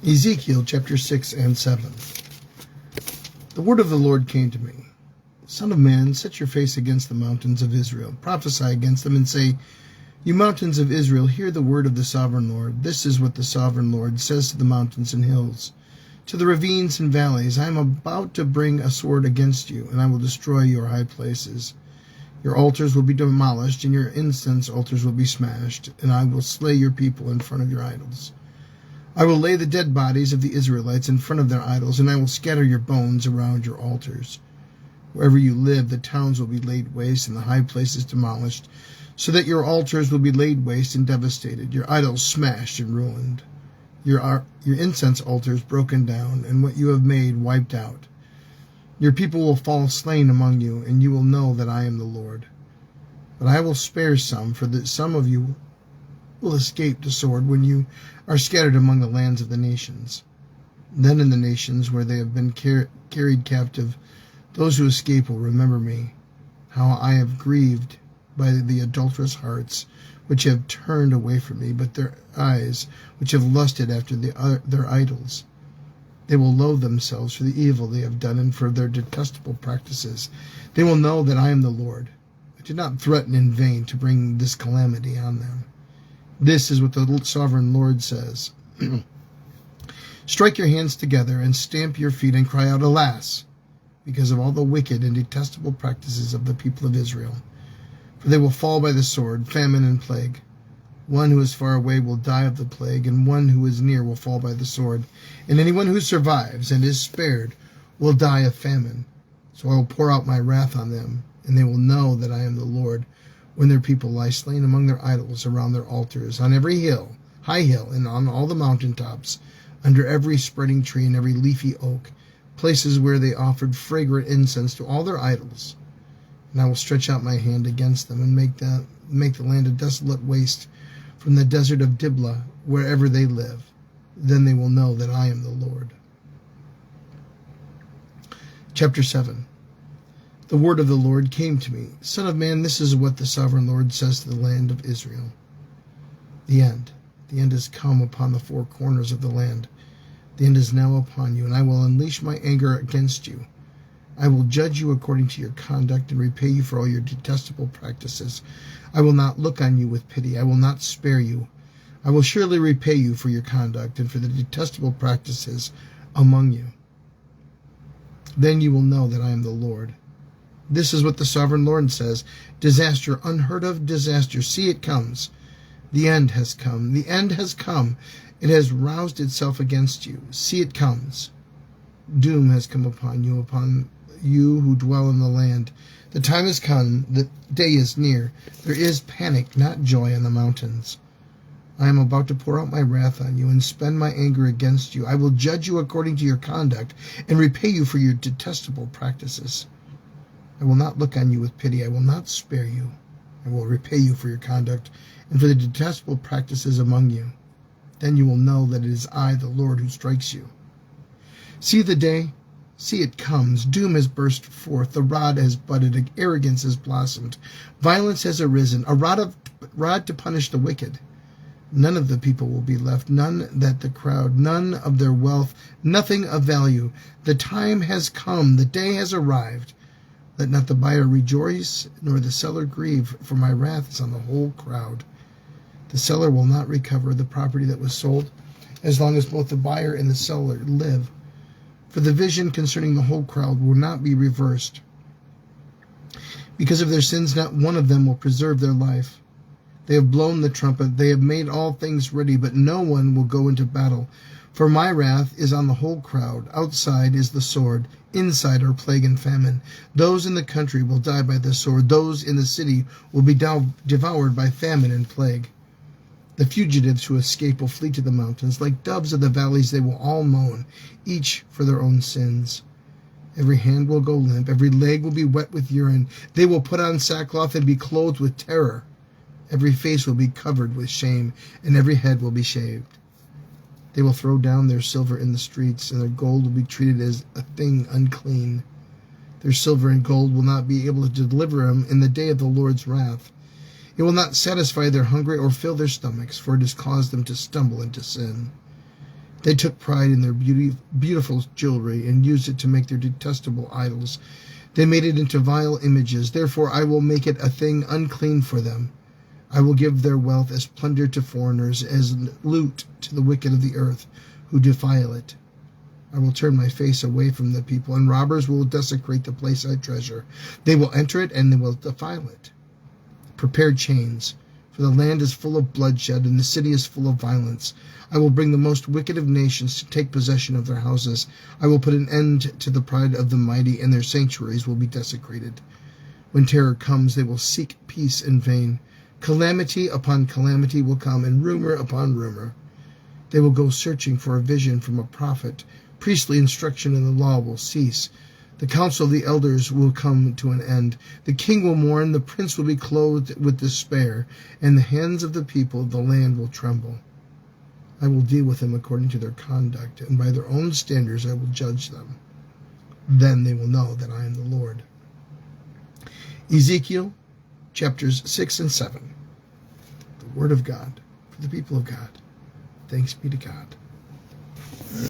Ezekiel chapter 6 and 7. The word of the Lord came to me. Son of man, set your face against the mountains of Israel. Prophesy against them and say, You mountains of Israel, hear the word of the sovereign Lord. This is what the sovereign Lord says to the mountains and hills, to the ravines and valleys. I am about to bring a sword against you, and I will destroy your high places. Your altars will be demolished, and your incense altars will be smashed, and I will slay your people in front of your idols. I will lay the dead bodies of the Israelites in front of their idols, and I will scatter your bones around your altars. Wherever you live, the towns will be laid waste and the high places demolished, so that your altars will be laid waste and devastated, your idols smashed and ruined, your incense altars broken down, and what you have made wiped out. Your people will fall slain among you, and you will know that I am the Lord. But I will spare some, for that some of you will escape the sword when you are scattered among the lands of the nations. Then in the nations where they have been carried captive, those who escape will remember me, how I have grieved by the adulterous hearts which have turned away from me, but their eyes which have lusted after their idols. They will loathe themselves for the evil they have done and for their detestable practices. They will know that I am the Lord. I did not threaten in vain to bring this calamity on them. This is what the sovereign Lord says. Strike your hands together and stamp your feet and cry out, Alas, because of all the wicked and detestable practices of the people of Israel. For they will fall by the sword, famine, and plague. One who is far away will die of the plague, and one who is near will fall by the sword. And anyone who survives and is spared will die of famine. So I will pour out my wrath on them, and they will know that I am the Lord, when their people lie slain among their idols around their altars, on every hill, high hill, and on all the mountain tops, under every spreading tree and every leafy oak, places where they offered fragrant incense to all their idols. And I will stretch out my hand against them and make the land a desolate waste from the desert of Diblah, wherever they live. Then they will know that I am the Lord. Chapter 7. The word of the Lord came to me. Son of man, this is what the sovereign Lord says to the land of Israel. The end has come upon the four corners of the land. The end is now upon you, and I will unleash my anger against you. I will judge you according to your conduct and repay you for all your detestable practices. I will not look on you with pity. I will not spare you. I will surely repay you for your conduct and for the detestable practices among you. Then you will know that I am the Lord. This is what the sovereign Lord says. Disaster, unheard of disaster. See, it comes. The end has come. The end has come. It has roused itself against you. See, it comes. Doom has come upon you who dwell in the land. The time has come. The day is near. There is panic, not joy, on the mountains. I am about to pour out my wrath on you and spend my anger against you. I will judge you according to your conduct and repay you for your detestable practices. I will not look on you with pity. I will not spare you. I will repay you for your conduct and for the detestable practices among you. Then you will know that it is I, the Lord, who strikes you. See the day? See, it comes. Doom has burst forth. The rod has budded. Arrogance has blossomed. Violence has arisen. A rod to punish the wicked. None of the people will be left. None that the crowd. None of their wealth. Nothing of value. The time has come. The day has arrived. Let not the buyer rejoice, nor the seller grieve, for my wrath is on the whole crowd. The seller will not recover the property that was sold, as long as both the buyer and the seller live. For the vision concerning the whole crowd will not be reversed. Because of their sins, not one of them will preserve their life. They have blown the trumpet, they have made all things ready, but no one will go into battle. For my wrath is on the whole crowd. Outside is the sword. Inside are plague and famine. Those in the country will die by the sword. Those in the city will be devoured by famine and plague. The fugitives who escape will flee to the mountains. Like doves of the valleys, they will all moan, each for their own sins. Every hand will go limp. Every leg will be wet with urine. They will put on sackcloth and be clothed with terror. Every face will be covered with shame, and every head will be shaved. They will throw down their silver in the streets, and their gold will be treated as a thing unclean. Their silver and gold will not be able to deliver them in the day of the Lord's wrath. It will not satisfy their hunger or fill their stomachs, for it has caused them to stumble into sin. They took pride in their beautiful jewelry and used it to make their detestable idols. They made it into vile images. Therefore I will make it a thing unclean for them. I will give their wealth as plunder to foreigners, as loot to the wicked of the earth who defile it. I will turn my face away from the people, and robbers will desecrate the place I treasure. They will enter it, and they will defile it. Prepare chains, for the land is full of bloodshed, and the city is full of violence. I will bring the most wicked of nations to take possession of their houses. I will put an end to the pride of the mighty, and their sanctuaries will be desecrated. When terror comes, they will seek peace in vain. Calamity upon calamity will come, and rumor upon rumor. They will go searching for a vision from a prophet. Priestly instruction in the law will cease. The counsel of the elders will come to an end. The king will mourn, the prince will be clothed with despair, and the hands of the people of the land will tremble. I will deal with them according to their conduct, and by their own standards I will judge them. Then they will know that I am the Lord. Ezekiel chapters 6 and 7. The Word of God for the people of God. Thanks be to God.